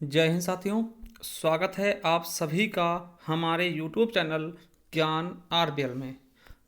जय हिंद साथियों। स्वागत है आप सभी का हमारे YouTube चैनल ज्ञान आरबीएल में।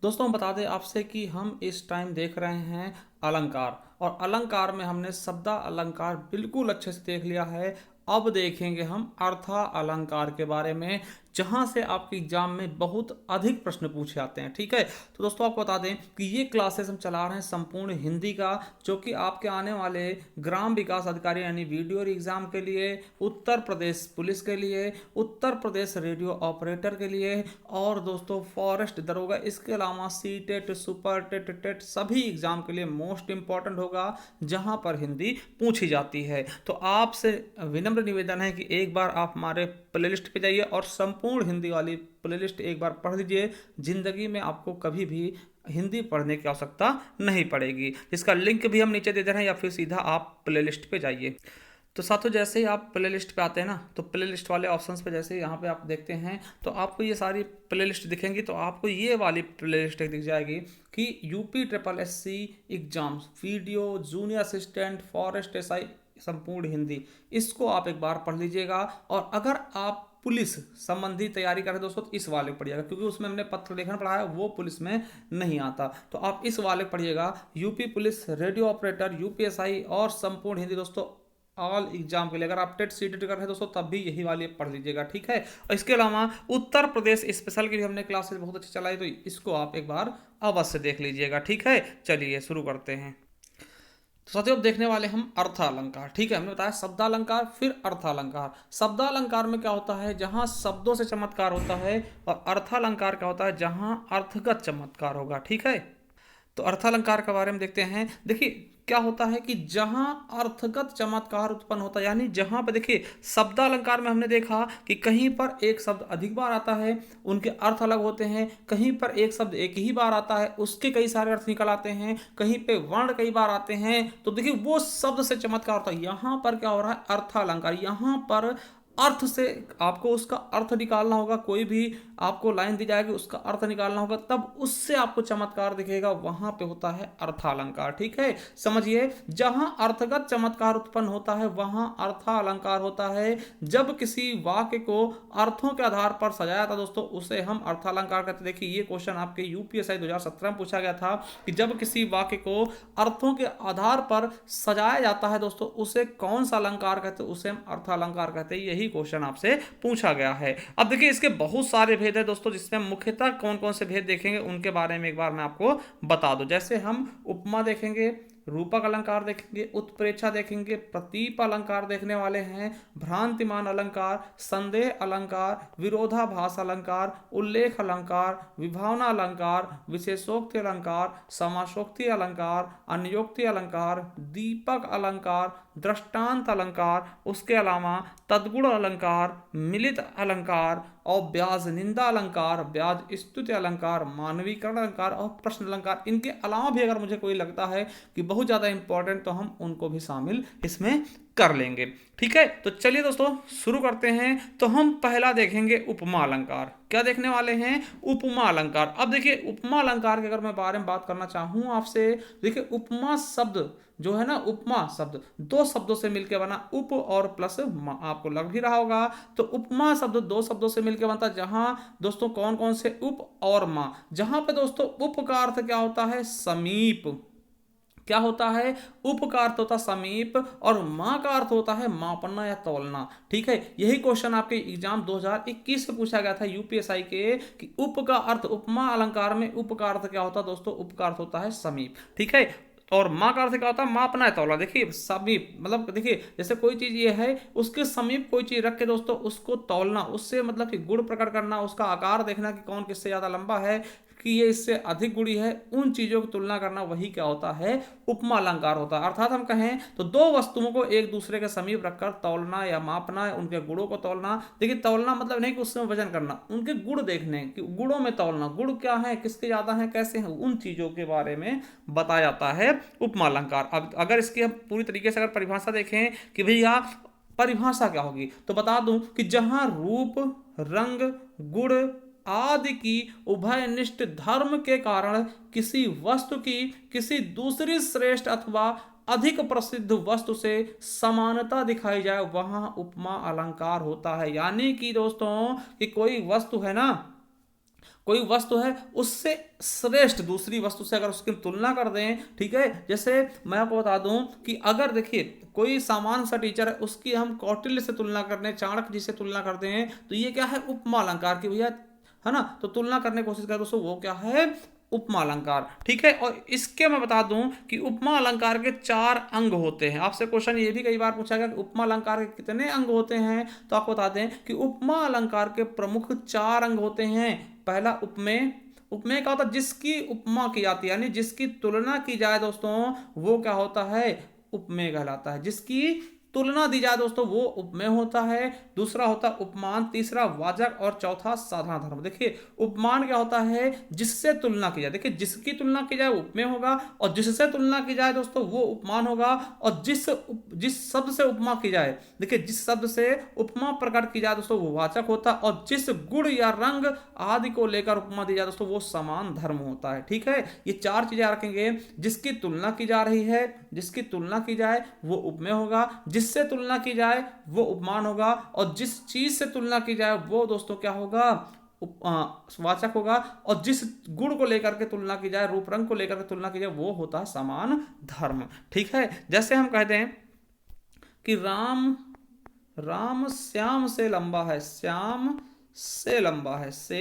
दोस्तों हम बता दें आपसे कि हम इस टाइम देख रहे हैं अलंकार, और अलंकार में हमने शब्दा अलंकार बिल्कुल अच्छे से देख लिया है। अब देखेंगे हम अर्था अलंकार के बारे में, जहां से आपके एग्जाम में बहुत अधिक प्रश्न पूछे जाते हैं। ठीक है, तो दोस्तों आपको बता दें कि ये क्लासेस हम चला रहे हैं संपूर्ण हिंदी का, जो कि आपके आने वाले ग्राम विकास अधिकारी यानी वीडियो एग्जाम के लिए, उत्तर प्रदेश पुलिस के लिए, उत्तर प्रदेश रेडियो ऑपरेटर के लिए, और दोस्तों फॉरेस्ट दरोगा, इसके अलावा C TET, super TET, TET सभी एग्जाम के लिए मोस्ट इंपॉर्टेंट होगा, जहां पर हिंदी पूछी जाती है। तो आपसे विनम्र निवेदन है कि एक बार आप हमारे प्लेलिस्ट पे जाइए और संपूर्ण हिंदी वाली प्लेलिस्ट एक बार पढ़ लीजिए। जिंदगी में आपको कभी भी हिंदी पढ़ने की आवश्यकता नहीं पड़ेगी। इसका लिंक भी हम नीचे दे दे रहे हैं, या फिर सीधा आप प्लेलिस्ट पे जाइए। तो साथियों जैसे ही आप प्ले लिस्ट पे आते हैं ना, तो प्ले लिस्ट वाले ऑप्शंस पे जैसे ही यहाँ पे आप देखते हैं, तो आपको ये सारी प्ले लिस्ट दिखेंगी। तो आपको ये वाली प्ले लिस्ट दिख जाएगी कि UP triple SC exams video junior assistant forest SI संपूर्ण हिंदी, इसको आप एक बार पढ़ लीजिएगा। और अगर आप पुलिस संबंधी तैयारी कर रहे हैं दोस्तों, तो इस वाले को पढ़िएगा, क्योंकि उसमें हमने पत्र लेखन पढ़ाया, वो पुलिस में नहीं आता। तो आप इस वाले को पढ़िएगा, UP police, radio operator, UPSI और संपूर्ण हिंदी दोस्तों ऑल एग्जाम के लिए। अगर आप टेट सी टेट कर रहे हैं दोस्तों, तब भी यही वाली पढ़ लीजिएगा। ठीक है, और इसके अलावा उत्तर प्रदेश स्पेशल की भी हमने क्लासेस बहुत अच्छी चलाई, तो इसको आप एक बार अवश्य देख लीजिएगा। ठीक है, चलिए शुरू करते हैं। तो साथियों अब देखने वाले हम अर्थालंकार। ठीक है, हमने बताया शब्दालंकार फिर अर्थालंकार। शब्दालंकार में क्या होता है, जहां शब्दों से चमत्कार होता है, और अर्थालंकार क्या होता है, जहां अर्थगत चमत्कार होगा। ठीक है, तो अर्थालंकार के बारे में देखते हैं। देखिए क्या होता है कि जहां अर्थगत चमत्कार उत्पन्न होता है, यानी जहां पर देखिए शब्दालंकार में हमने देखा कि कहीं पर एक शब्द अधिक बार आता है, उनके अर्थ अलग होते हैं। कहीं पर एक शब्द एक ही बार आता है, उसके कई सारे अर्थ निकल आते हैं। कहीं पे वर्ण कई बार आते हैं, तो देखिए वो शब्द से चमत्कार होता है। यहां पर क्या हो रहा है, अर्थालंकार। यहां पर अर्थ से आपको उसका अर्थ निकालना होगा। कोई भी आपको लाइन दी जाएगी, उसका अर्थ निकालना होगा, तब उससे आपको चमत्कार दिखेगा, वहां पे होता है अर्थालंकार। ठीक है, समझिए जहां अर्थगत चमत्कार उत्पन्न होता है वहां अर्थालंकार होता है। जब किसी वाक्य को अर्थों के आधार पर सजाया था दोस्तों, उसे हम अर्थालंकार कहते हैं। देखिए ये क्वेश्चन आपके यूपीएसआई 2017 में पूछा गया था कि जब किसी वाक्य को अर्थों के आधार पर सजाया जाता है दोस्तों, उसे कौन सा अलंकार कहते हैं, उसे हम अर्थालंकार कहते हैं। यही क्वेश्चन आपसे पूछा गया है। अब देखिए इसके बहुत सारे भेद है दोस्तों, जिसमें मुख्यतः कौन कौन से भेद देखेंगे उनके बारे में एक बार मैं आपको बता दूं। जैसे हम उपमा देखेंगे, रूपक अलंकार देखेंगे, उत्प्रेक्षा देखेंगे, प्रतीप अलंकार देखने वाले हैं, भ्रांतिमान अलंकार, संदेह अलंकार, विरोधाभास अलंकार, उल्लेख अलंकार, विभावना अलंकार, विशेषोक्ति अलंकार, समासोक्ति अलंकार, अन्योक्ति अलंकार, दीपक अलंकार, दृष्टांत अलंकार, उसके अलावा तद्गुण अलंकार, मिलित अलंकार, और ब्याज निंदा अलंकार, ब्याज स्तुति अलंकार, मानवीकरण अलंकार और प्रश्न अलंकार। इनके अलावा भी अगर मुझे कोई लगता है कि बहुत ज़्यादा इंपॉर्टेंट, तो हम उनको भी शामिल इसमें कर लेंगे। ठीक है, तो चलिए दोस्तों शुरू करते हैं। तो हम पहला देखेंगे उपमा अलंकार। क्या देखने वाले हैं, उपमा अलंकार। अब देखिए उपमा अलंकार के अगर मैं बारे में बात करना चाहूँ आपसे, देखिए उपमा शब्द जो है ना, उपमा शब्द दो शब्दों से मिलकर बना, उप और प्लस मा, आपको लग भी रहा होगा। तो उपमा शब्द दो शब्दों से मिलकर बनता है, जहां दोस्तों कौन कौन से, उप और मा। जहां पे दोस्तों उप का अर्थ क्या होता है, समीप। क्या होता है, उप का अर्थ होता है समीप, और मां का अर्थ होता है मापना या तौलना। ठीक है, यही क्वेश्चन आपके एग्जाम 2021 में पूछा गया था यूपीएसआई के, कि उप का अर्थ, उपमा अलंकार में उप का अर्थ क्या होता है दोस्तों, उप का अर्थ होता है समीप। ठीक है, और माँ का अर्थ क्या होता है, मापना है तौला। देखिए समीप मतलब देखिए जैसे कोई चीज ये है, उसके समीप कोई चीज रख के दोस्तों उसको तौलना, उससे मतलब कि गुण प्रकट करना, उसका आकार देखना कि कौन किससे ज्यादा लंबा है, कि ये इससे अधिक गुणी है, उन चीजों की तुलना करना, वही क्या होता है, उपमा अलंकार होता है। अर्थात हम कहें तो दो वस्तुओं को एक दूसरे के समीप रखकर तौलना या मापना, उनके गुणों को तौलना। देखिए तौलना मतलब नहीं कि उसमें वजन करना, उनके गुण देखने कि गुणों में तौलना, गुण क्या है, किसके ज्यादा है, कैसे हैं, उन चीजों के बारे में बताया जाता है उपमा अलंकार। अब अगर इसकी हम पूरी तरीके से अगर परिभाषा देखें कि भैया परिभाषा क्या होगी, तो बता दूं कि जहां रूप, रंग, गुण आदि की उभयनिष्ठ धर्म के कारण किसी वस्तु की किसी दूसरी श्रेष्ठ अथवा अधिक प्रसिद्ध वस्तु से समानता दिखाई जाए वहां उपमा अलंकार होता है। यानी कि दोस्तों कि कोई वस्तु है ना, कोई वस्तु है उससे श्रेष्ठ दूसरी वस्तु से अगर उसकी तुलना कर दें, ठीक है, जैसे मैं आपको बता दूं कि अगर देखिए कोई सामान्य सा टीचर है उसकी हम कौटिल्य से तुलना करते हैं, चाणक्य जी से तुलना करते हैं, तो ये क्या है उपमा अलंकार की भैया, है ना। तो तुलना करने की कोशिश करें दोस्तों, वो क्या है उपमा अलंकार, ठीक है। और इसके मैं बता दूं कि उपमा अलंकार के 4 अंग होते हैं। आपसे क्वेश्चन ये भी कई बार पूछा गया कि उपमा अलंकार के कितने अंग होते हैं, तो आपको बता दें कि उपमा अलंकार के प्रमुख 4 अंग होते हैं। पहला उपमेय। उपमेय क्या होता है, जिसकी उपमा की जाती है, यानी जिसकी तुलना की जाए दोस्तों, वो क्या होता है उपमेय कहलाता है। जिसकी तुलना दी जाए दोस्तों वो उपमेय होता है। दूसरा होता है उपमान, तीसरा वाचक और चौथा साधारण धर्म। देखिए उपमान क्या होता है, जिससे तुलना की जाए, देखिए जिसकी तुलना की जाए वो उपमेय होगा, और जिससे तुलना की जाए दोस्तों वो उपमान होगा, और जिस शब्द से उपमा की जाए, देखिए जिस शब्द से उपमा प्रकट की जाए दोस्तों वो वाचक होता है, और जिस गुण या रंग आदि को लेकर उपमा दी जाए दोस्तों वो समान धर्म होता है, ठीक है। ये 4 चीजें रखेंगे, जिसकी तुलना की जा रही है, जिसकी तुलना की जाए वो उपमेय होगा, जिससे तुलना की जाए वो उपमान होगा, और जिस चीज से तुलना की जाए वो दोस्तों क्या होगा वाचक होगा, और जिस गुण को लेकर के तुलना की जाए, रूप रंग को लेकर के तुलना की जाए वो होता है समान धर्म, ठीक है। जैसे हम कहते हैं कि राम राम श्याम से लंबा है, श्याम से लंबा है, से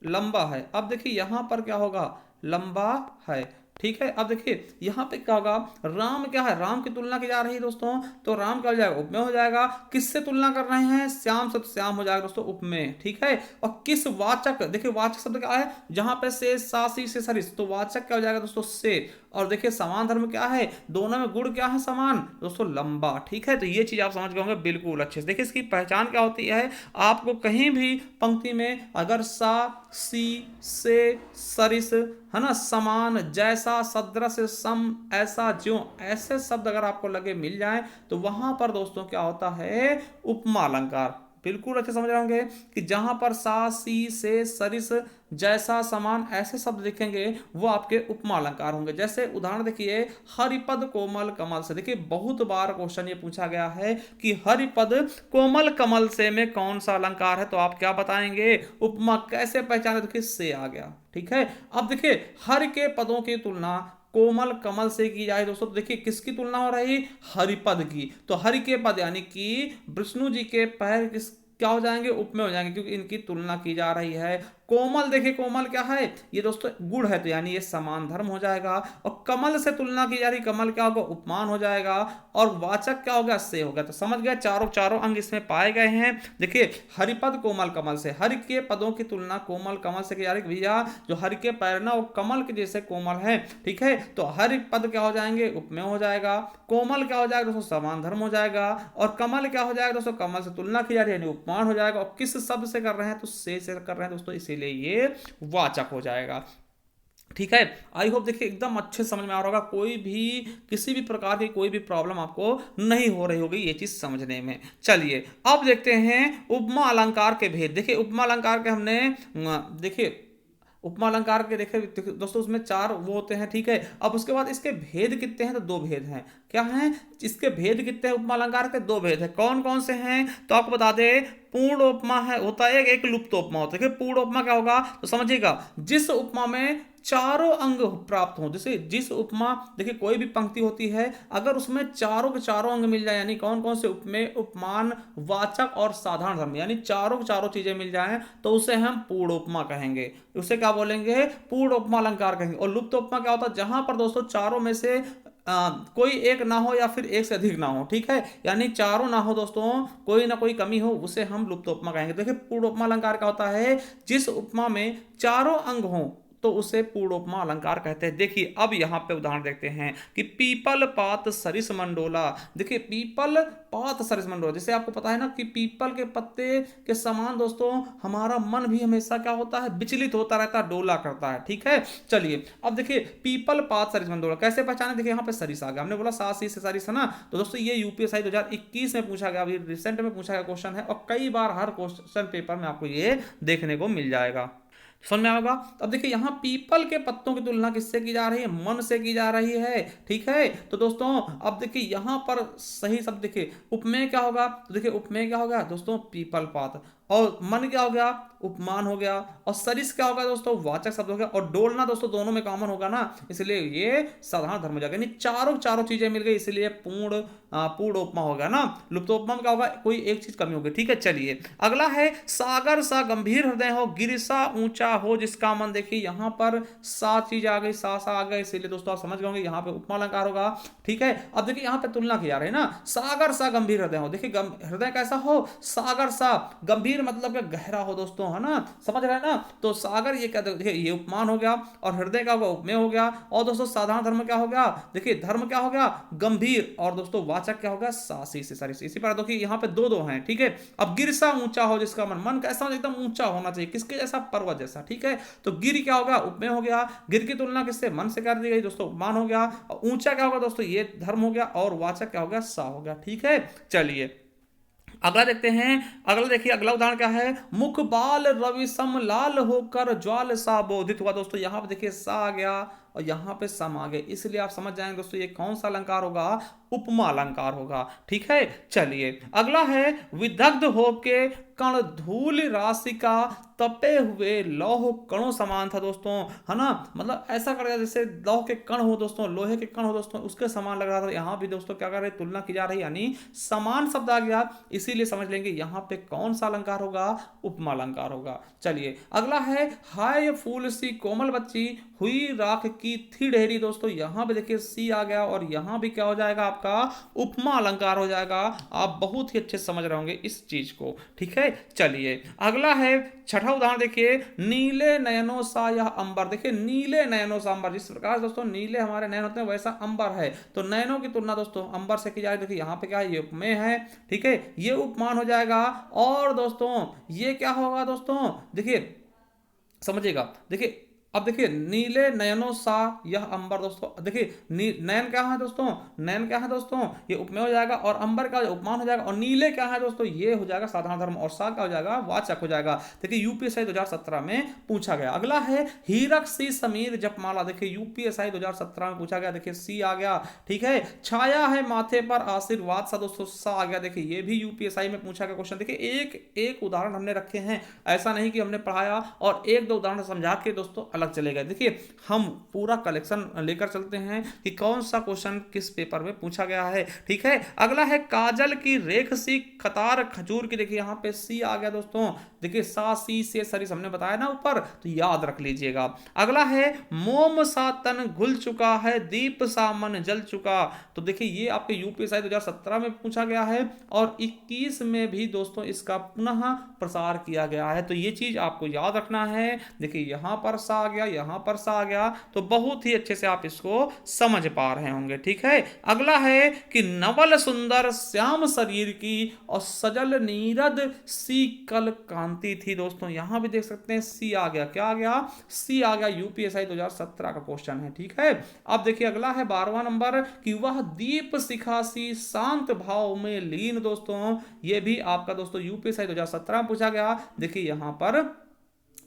लंबा है। अब देखिए यहां पर क्या होगा, लंबा है, ठीक है। अब देखिए यहां पे क्या होगा, राम क्या है, राम की तुलना की जा रही है दोस्तों, तो राम क्या हो जाएगा उपमेय हो जाएगा। किससे तुलना कर रहे हैं, श्याम से, तो श्याम हो जाएगा दोस्तों उपमेय, ठीक है। और किस वाचक, देखिए वाचक शब्द क्या है, जहां पे से सासी से सरिस, तो वाचक क्या हो जाएगा दोस्तों से। और देखिए समान धर्म क्या है, दोनों में गुण क्या है समान दोस्तों लंबा, ठीक है। तो ये चीज आप समझ गए होंगे बिल्कुल अच्छे से। देखिए इसकी पहचान क्या होती है, आपको कहीं भी पंक्ति में अगर सा, सी, से, सरिस, है ना, समान, जैसा, सदृश, सम, ऐसा, ज्यों, ऐसे शब्द अगर आपको लगे मिल जाए तो वहां पर दोस्तों क्या होता है उपमा अलंकार। बिल्कुल अच्छे समझ रहे होंगे कि जहां पर सा, सी, से, सरिस, जैसा, समान ऐसे शब्द दिखेंगे वो आपके उपमा अलंकार होंगे। जैसे उदाहरण देखिए हरिपद कोमल कमल से, देखिए बहुत बार क्वेश्चन ये पूछा गया है कि हरिपद कोमल कमल से में कौन सा अलंकार है, तो आप क्या बताएंगे उपमा कैसे पहचाने, देखिए से आ गया, ठीक है। अब देखिए हर के पदों की तुलना कोमल कमल से की जाए दोस्तों, तो देखिए किसकी तुलना हो रही, हरिपद की, तो हरि के पद यानी कि विष्णु जी के पैर किस क्या हो जाएंगे उपमेय हो जाएंगे, क्योंकि इनकी तुलना की जा रही है। कोमल, देखिए कोमल क्या है, ये दोस्तों गुण है, तो यानी ये समान धर्म हो जाएगा। और कमल से तुलना की जा रही, कमल क्या होगा उपमान हो जाएगा, और वाचक क्या होगा से होगा। तो समझ गया, चारों अंग इसमें पाए गए हैं। देखिए हरिपद कोमल कमल से, हरि के पदों की तुलना कोमल कमल से की जा रही, भैया जो हरि के पैर ना वो कमल के जैसे कोमल है, ठीक है। तो हरि पद क्या हो जाएंगे उपमेय हो जाएगा, कोमल क्या हो जाएगा दोस्तों समान धर्म हो जाएगा, और कमल क्या हो जाएगा दोस्तों कमल से तुलना की जा रही है यानी उपमान हो जाएगा। और किस शब्द से कर रहे हैं, तो से कर रहे हैं दोस्तों, इसीलिए ये वाचक हो जाएगा, ठीक है। आई होप देखिए एकदम अच्छे समझ में आ रहा होगा, कोई भी किसी भी प्रकार की कोई भी प्रॉब्लम आपको नहीं हो रही होगी ये चीज समझने में। चलिए अब देखते हैं उपमा अलंकार के भेद। देखिए उपमा अलंकार के हमने देखिए उपमा अलंकार के देखे दोस्तों उसमें 4 वो होते हैं, ठीक है। अब उसके बाद इसके भेद कितने हैं, तो 2 भेद हैं। क्या हैं इसके भेद कितने हैं, उपमा अलंकार के 2 भेद हैं। कौन कौन से हैं, तो आपको बता दे पूर्ण उपमा है होता है, एक लुप्त उपमा होता है। देखिए पूर्ण उपमा क्या होगा, तो समझिएगा जिस उपमा में चारों अंग प्राप्त हो, जैसे जिस उपमा, देखिए कोई भी पंक्ति होती है अगर उसमें चारों के चारों अंग मिल जाए, यानी कौन कौन से उपमेय, उपमान, वाचक और साधारण धर्म, यानी चारों की चारों चीजें मिल जाएं तो उसे हम पूर्ण उपमा कहेंगे। उसे क्या बोलेंगे, पूर्ण उपमा अलंकार कहेंगे। और लुप्त उपमा क्या होता है, जहां पर दोस्तों चारों में से कोई एक ना हो या फिर एक से अधिक ना हो, ठीक है, यानी चारों ना हो दोस्तों, कोई ना कोई कमी हो, उसे हम लुप्त उपमा कहेंगे। देखिए पूर्ण उपमा अलंकार क्या होता है, जिस उपमा में चारों अंग हो तो उसे पूर्णोपमा अलंकार कहते हैं। देखिए अब यहां पे उदाहरण देखते हैं कि पीपल पात सरिस मंडोला। देखिए पीपल पात सरिस मंडोला, जैसे आपको पता है ना कि पीपल के पत्ते के समान दोस्तों हमारा मन भी हमेशा क्या होता है, विचलित होता रहता है, डोला करता है, ठीक है। चलिए अब देखिए पीपल पात सरिस मंडोला कैसे पहचाने, देखिए यहाँ पे सरिस आ गया, हमने बोला सासी से सरिस है ना, तो दोस्तों ये यूपीएससी 2021 में पूछा गया, अभी रिसेंट में पूछा गया क्वेश्चन है, और कई बार हर क्वेश्चन पेपर में आपको ये देखने को मिल जाएगा। समझ में आएगा। अब देखिए यहाँ पीपल के पत्तों की तुलना किससे की जा रही है, मन से की जा रही है, ठीक है। तो दोस्तों अब देखिए यहाँ पर सही शब्द देखिए उपमेय क्या होगा, तो देखिए उपमेय क्या होगा दोस्तों, पीपल पात। और मन क्या हो गया, उपमान हो गया। और सरिस क्या होगा दोस्तों, वाचक शब्द हो गया। और डोलना दोस्तों दोनों में कॉमन होगा ना, इसलिए ये साधारण धर्म हो जाएगा। यानी चारों चारों चीजें मिल गई, इसलिए पूर्ण उपमा होगा ना। लुप्तोपमा में क्या होगा, कोई एक चीज कमी होगी, ठीक है। चलिए अगला है, सागर सा गंभीर हृदय हो, गिर सा ऊंचा हो जिसका मन। देखिए यहाँ पर सा चीज आ गई, सा आ गई, इसीलिए दोस्तों आप समझ गए होंगे यहाँ पे उपमा अलंकार होगा, ठीक है। अब देखिए यहाँ पे तुलना की जा रही है ना, सागर सा गंभीर हृदय हो। देखिए हृदय कैसा हो, सागर सा, गंभीर मतलब गहरा हो दोस्तों, है ना, समझ रहे हैं ना। तो सागर ये क्या, देखिए ये उपमान हो गया, और हृदय का होगा उपमेय हो गया। और दोस्तों साधारण धर्म क्या हो गया, देखिए धर्म क्या हो गया, गंभीर। और दोस्तों वाचक क्या होगा, सासी से सारी से। इसी पर देखिए यहाँ पे दो दो हैं, ठीक है। अब गिर सा ऊंचा हो जिसका मन, मन कैसा हो, एकदम ऊंचा होना चाहिए, किसके जैसा, पर्वत जैसा, ठीक है। तो गिर क्या होगा, उपमेय हो गया। गिर की तुलना किससे, मन से कर दी गई दोस्तों, उपमान हो गया। और ऊंचा क्या होगा दोस्तों, ये धर्म हो गया। और वाचक क्या हो गया, सा हो गया, ठीक है। चलिए अगला देखते हैं। अगला देखिए, अगला उदाहरण क्या है, मुख बाल रवि सम लाल होकर ज्वाल सा बोधित हुआ। दोस्तों यहाँ पे देखिए सा आ गया और यहाँ पे सम आ गए, इसलिए आप समझ जाएंगे दोस्तों ये कौन सा अलंकार होगा, उपमा अलंकार होगा, ठीक है। चलिए अगला है, विदग्ध होके कण धूल राशि का, तपे हुए लौह कणों समान था। दोस्तों है ना, मतलब ऐसा कर जैसे लौह के कण हो दोस्तों, लोहे के कण हो दोस्तों, उसके समान लग रहा था। यहाँ भी दोस्तों क्या कर रहे, तुलना की जा रही, यानी समान शब्द आ गया, इसीलिए समझ लेंगे यहाँ पे कौन सा अलंकार होगा, उपमा अलंकार होगा। चलिए अगला है, हाय फूल सी कोमल बच्ची हुई राख की थी ढेरी। दोस्तों यहाँ पे देखिए सी आ गया, और यहाँ भी क्या हो जाएगा, आपका उपमा अलंकार हो जाएगा। आप बहुत ही अच्छे से समझ रहे होंगे इस चीज को, ठीक है। चलिए अगला है, छठा उदाहरण देखिए, नीले नयनों सा यह अंबर। देखिए नीले नयनों सा अंबर, जिस प्रकार दोस्तों नीले हमारे नयन होते हैं वैसा अंबर है। तो नयनों की तुलना दोस्तों अंबर से की जाए। देखिए यहाँ पे क्या है, ये उपमेय है, ठीक है, ये उपमान हो जाएगा। और दोस्तों ये क्या होगा दोस्तों, देखिए समझिएगा। देखिए अब देखिए नीले नयनों सा यह अंबर। दोस्तों देखिए नयन क्या है दोस्तों, नयन क्या है दोस्तों, ये उपमेय हो जाएगा। और अंबर का उपमान हो जाएगा। और नीले क्या है दोस्तों, ये हो जाएगा साधारण धर्म। और सा क्या हो जाएगा, वाचक हो जाएगा। देखिए यूपीएसआई 2017 में पूछा गया। अगला है, हीरक सी समीर जपमाला। देखिए यूपीएसआई 2017 में पूछा गया। देखिए सी आ गया, ठीक है। छाया है माथे पर आशीर्वाद सा। दोस्तों सा आ गया। देखिए ये भी यूपीएसआई में पूछा गया क्वेश्चन। देखिए एक एक उदाहरण हमने रखे हैं, ऐसा नहीं कि हमने पढ़ाया और एक दो उदाहरण समझा के दोस्तों अलग चले गए। देखिए हम पूरा कलेक्शन लेकर चलते हैं कि कौन सा क्वेश्चन किस पेपर में पूछा गया है, ठीक है। अगला है, काजल की रेख सी कतार खजूर की। देखिए यहाँ पे सी आ गया दोस्तों। देखिए सा सी से सरी हमने बताया ना ऊपर, तो याद रख लीजिएगा। अगला है, मोम सा तन घुल चुका है, दीप सा मन जल चुका। तो देखिए ये आपके यूपीएसआई 2017 में पूछा गया है और 21 में भी दोस्तों इसका पुनः प्रसार किया गया है। तो ये चीज आपको याद रखना है। देखिए यहां पर सा आ गया, यहां पर सा आ गया, तो बहुत ही अच्छे से आप इसको समझ पा रहे होंगे, ठीक है। अगला है कि नवल सुंदर श्याम शरीर की और सजल नीरद सी कल कांति थी। दोस्तों यहां भी देख सकते हैं सी आ गया, क्या आ गया, सी आ गया। यूपीएसआई 2017 का क्वेश्चन है, ठीक है। अब देखिए अगला है 12वां नंबर कि वह दीप शिखा सी शांत भाव में लीन। दोस्तों ये भी आपका दोस्तों यूपीएसआई 2017 में पूछा गया। देखिए यहां पर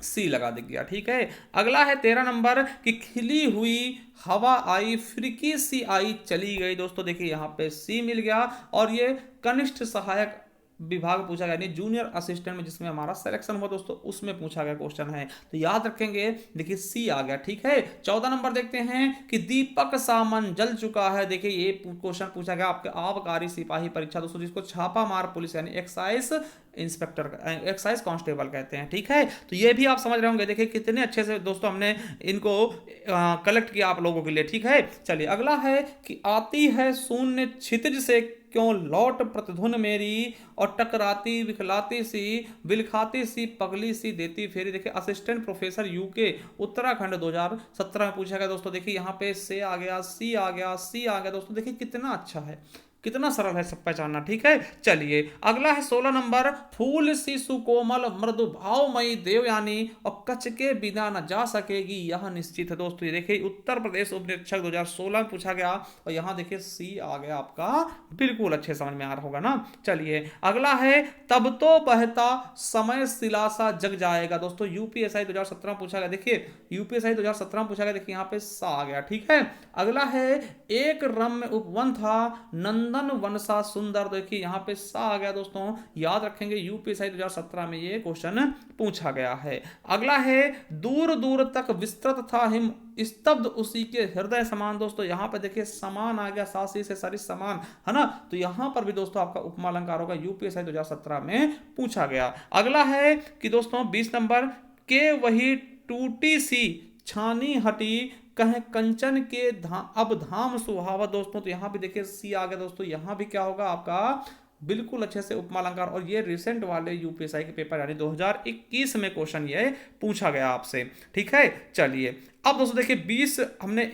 सी लगा दिख गया, ठीक है। अगला है 13 नंबर कि खिली हुई हवा आई फिरकी सी आई चली गई। दोस्तों देखिए यहाँ पे सी मिल गया और ये कनिष्ठ सहायक विभाग पूछा गया, यानी जूनियर असिस्टेंट में जिसमें हमारा सिलेक्शन हुआ दोस्तों उसमें पूछा गया क्वेश्चन है, तो याद रखेंगे। देखिए सी आ गया, ठीक है। 14 नंबर देखते हैं कि दीपक सामन जल चुका है। देखिए ये क्वेश्चन पूछा गया आपके आबकारी सिपाही परीक्षा दोस्तों, जिसको छापा मार पुलिस यानी एक्साइज इंस्पेक्टर, एक्साइज कांस्टेबल कहते हैं, ठीक है। तो ये भी आप समझ रहे होंगे। देखिए कितने अच्छे से दोस्तों हमने इनको कलेक्ट किया आप लोगों के लिए, ठीक है। चलिए अगला है कि आती है शून्य क्षितिज से क्यों लौट प्रतिधुन मेरी और टकराती विखलाती सी बिलखाती सी पगली सी देती फेरी। देखिए असिस्टेंट प्रोफेसर यूके उत्तराखंड 2017 में पूछा गया दोस्तों। देखिए यहाँ पे से आ गया, सी आ गया, सी आ गया। दोस्तों देखिए कितना अच्छा है, कितना सरल है सब पहचानना, ठीक है। चलिए अगला है 16 नंबर, फूल सी सुकोमल मृदु भावमयी देवयानी और कच के बिना न जा सकेगी यह निश्चित है। दोस्तों ये देखिए उत्तर प्रदेश उप निरीक्षक 2016 में पूछा गया और यहां देखिए सी आ गया आपका, बिल्कुल अच्छे समझ में आ रहा होगा ना। चलिए अगला है, तब तो बहता समय सिलासा जग जाएगा। दोस्तों यूपीएसआई 2017 में पूछा गया, देखिए यूपीएसआई 2017 में पूछा गया, देखिए यहां पे सा आ गया, ठीक है। अगला है, एक रम्य उपवन था नंदन वनसा सुंदर, देखिए यहां पे सा आ गया। दोस्तों याद रखेंगे यूपीएसआई 2017 में ये क्वेश्चन पूछा गया है। अगला है, दूर दूर तक विस्तृत था हिम स्तब्ध उसी के हृदय समान। दोस्तों यहां पे देखिए समान आ गया, सासी से सारी समान है ना, तो यहां पर भी दोस्तों आपका उपमा अलंकार होगा, यूपीएसआई 2017 में पूछा गया। अगला है कि दोस्तों 20 नंबर, के वही टूटी सी छानी हटी कहे कंचन के अब धाम सुहावा। दोस्तों तो यहां भी देखिए सी आ गया। दोस्तों यहां भी क्या होगा आपका, बिल्कुल अच्छे से उपमा अलंकार, और ये रिसेंट वाले यूपीएसआई के पेपर यानी 2021 में क्वेश्चन ये पूछा गया आपसे, ठीक है। चलिए अब दोस्तों देखिए 20 हमने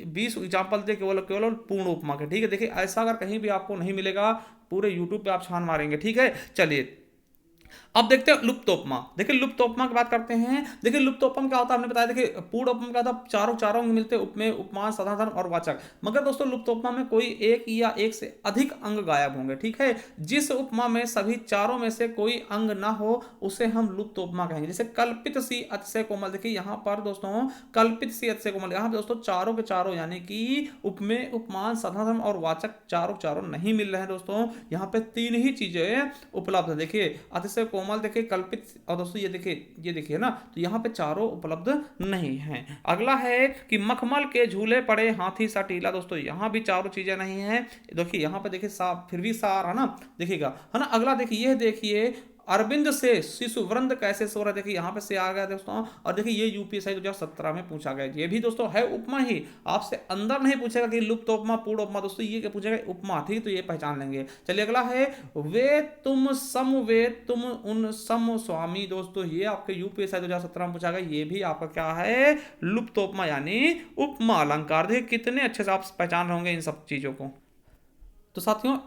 20 एग्जाम्पल दिए केवल केवल पूर्ण उपमा के, ठीक है। देखिए ऐसा अगर कहीं भी आपको नहीं मिलेगा, पूरे यूट्यूब पे आप छान मारेंगे, ठीक है। चलिए अब देखते हैं लुप्तोपमा। देखिए लुप्तोपमा की बात करते हैं। देखिए लुप्तोपमा क्या होता है, हमने बताया, देखिए पूर्ण उपमा क्या था, चारों अंग मिलते हैं, उपमेय उपमान साधारण और वाचक। मगर दोस्तों लुप्तोपमा में कोई एक या एक से अधिक अंग गायब होंगे, ठीक है। जिस उपमा में सभी चारों में से कोई अंग ना हो उसे हम लुप्तोपमा कहेंगे। जैसे कल्पित सी अतिशय कोमल, देखिए यहां पर दोस्तों कल्पित सी अतिशय कोमल, यहां पर दोस्तों चारों के चारों यानी कि उपमेय उपमान साधारण और वाचक चारों नहीं मिल रहे हैं। दोस्तों यहां पे तीन ही चीजें उपलब्ध है, देखिए अतिशय कोमल, देखिए कल्पित, और दोस्तों ये देखिए ना, तो यहाँ पे चारों उपलब्ध नहीं हैं। अगला है कि मखमल के झूले पड़े हाथी सा टीला। दोस्तों यहाँ भी चारों चीजें नहीं है। देखिए यहाँ पे देखिए सा, फिर भी सा आ रहा ना, देखिएगा है ना। अगला देखिए, ये देखिए अरविंद से शिशु वृंद कैसे सो रहा, देखिए यहाँ पे से आ गया दोस्तों। और देखिए ये यूपीएसआई 2017 में पूछा गया, ये भी दोस्तों है उपमा ही, आपसे अंदर नहीं पूछेगा कि लुप्त उपमा पूर्ण उपमा, दोस्तों ये क्या पूछेगा, उपमा, ठीक, तो ये पहचान लेंगे। चलिए अगला है, वे तुम सम वे तुम उन सम स्वामी। दोस्तों ये आपके यूपीएसआई 2017 में पूछा गया, ये भी आपका क्या है, लुप्त उपमा यानी उपमा अलंकार। देखिए कितने अच्छे से आप पहचान रहे होंगे इन सब चीजों को। तो साथियों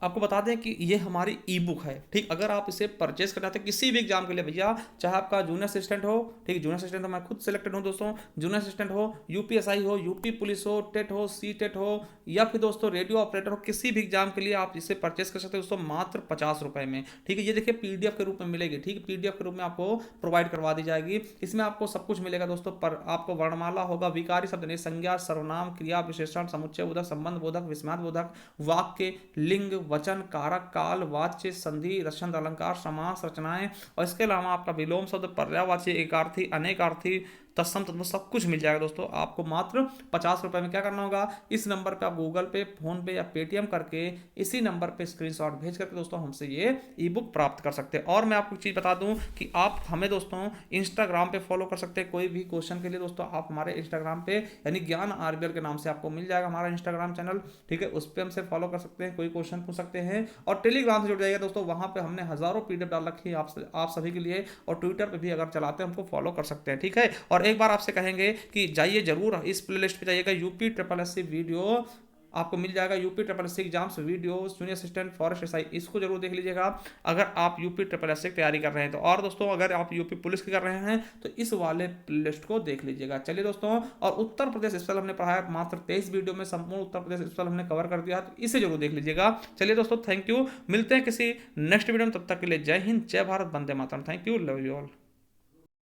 आपको बता दें कि ये हमारी ई बुक है, ठीक। अगर आप इसे परचेस करना चाहते हैं किसी भी एग्जाम के लिए भैया, चाहे आपका जूनियर असिस्टेंट हो, ठीक, जूनियर असिस्टेंट तो मैं खुद सिलेक्टेड हूं दोस्तों, जूनियर असिस्टेंट हो, यूपीएसआई हो, यूपी पुलिस हो, टेट हो, सी टेट हो, या फिर दोस्तों रेडियो ऑपरेटर हो, किसी भी एग्जाम के लिए आप इसे परचेस कर सकते हैं दोस्तों मात्र 50 रुपए में, ठीक है। ये देखिए पीडीएफ के रूप में मिलेगी, ठीक है, पीडीएफ के रूप में आपको प्रोवाइड करवा दी जाएगी। इसमें आपको सब कुछ मिलेगा दोस्तों, पर आपको वर्णमाला होगा, विकारी शब्द नहीं, संज्ञा सर्वनाम क्रिया विशेषण समुच्चय बोधक संबंध बोधक विस्मयार्थ बोधक वाक्य लिंग वचन कारक काल वाच्य संधि रचना अलंकार समास रचनाएं, और इसके अलावा आपका विलोम शब्द पर्यायवाची एकार्थी अनेकार्थी तत्सम तत्व सब कुछ मिल जाएगा दोस्तों। आपको मात्र 50 रुपए में क्या करना होगा, इस नंबर पे आप गूगल पे, फोन पे या पेटीएम करके इसी नंबर पे स्क्रीनशॉट भेज करके दोस्तों हमसे ये ई बुक प्राप्त कर सकते हैं। और मैं आपको एक चीज बता दूं कि आप हमें दोस्तों इंस्टाग्राम पे फॉलो कर सकते हैं। कोई भी क्वेश्चन के लिए दोस्तों आप हमारे इंस्टाग्राम पे यानी ज्ञान आरबीएल के नाम से आपको मिल जाएगा हमारा इंस्टाग्राम चैनल, ठीक है, उस पर हमसे फॉलो कर सकते हैं, कोई क्वेश्चन पूछ सकते हैं। और टेलीग्राम से जुड़ जाइएगा दोस्तों, वहां पे हमने हजारों पीडीएफ डाल रखी है आप सभी के लिए, और ट्विटर पे भी अगर चलाते हैं हमको फॉलो कर सकते हैं, ठीक है। और एक बार आपसे कहेंगे कि जाइए जरूर इस प्लेलिस्ट पे जाइएगा, यूपी ट्रिपल एससी वीडियो आपको मिल जाएगा, UP triple SC exams video junior assistant forest SI, इसको जरूर देख लीजिएगा अगर आप यूपी ट्रिपल एससी की तैयारी कर रहे हैं तो। और दोस्तों अगर आप यूपी पुलिस की कर रहे हैं तो इस वाले प्लेलिस्ट को देख लीजिएगा। चलिए दोस्तों, और उत्तर प्रदेश स्पेशल हमने पढ़ाया मात्र 23 वीडियो में, संपूर्ण उत्तर प्रदेश स्पेशल हमने कवर कर दिया, तो इसे जरूर देख लीजिएगा। चलिए दोस्तों थैंक यू, मिलते हैं किसी नेक्स्ट वीडियो में, तब तक के लिए जय हिंद, जय Bharat, Vande Mataram, thank you, love you all.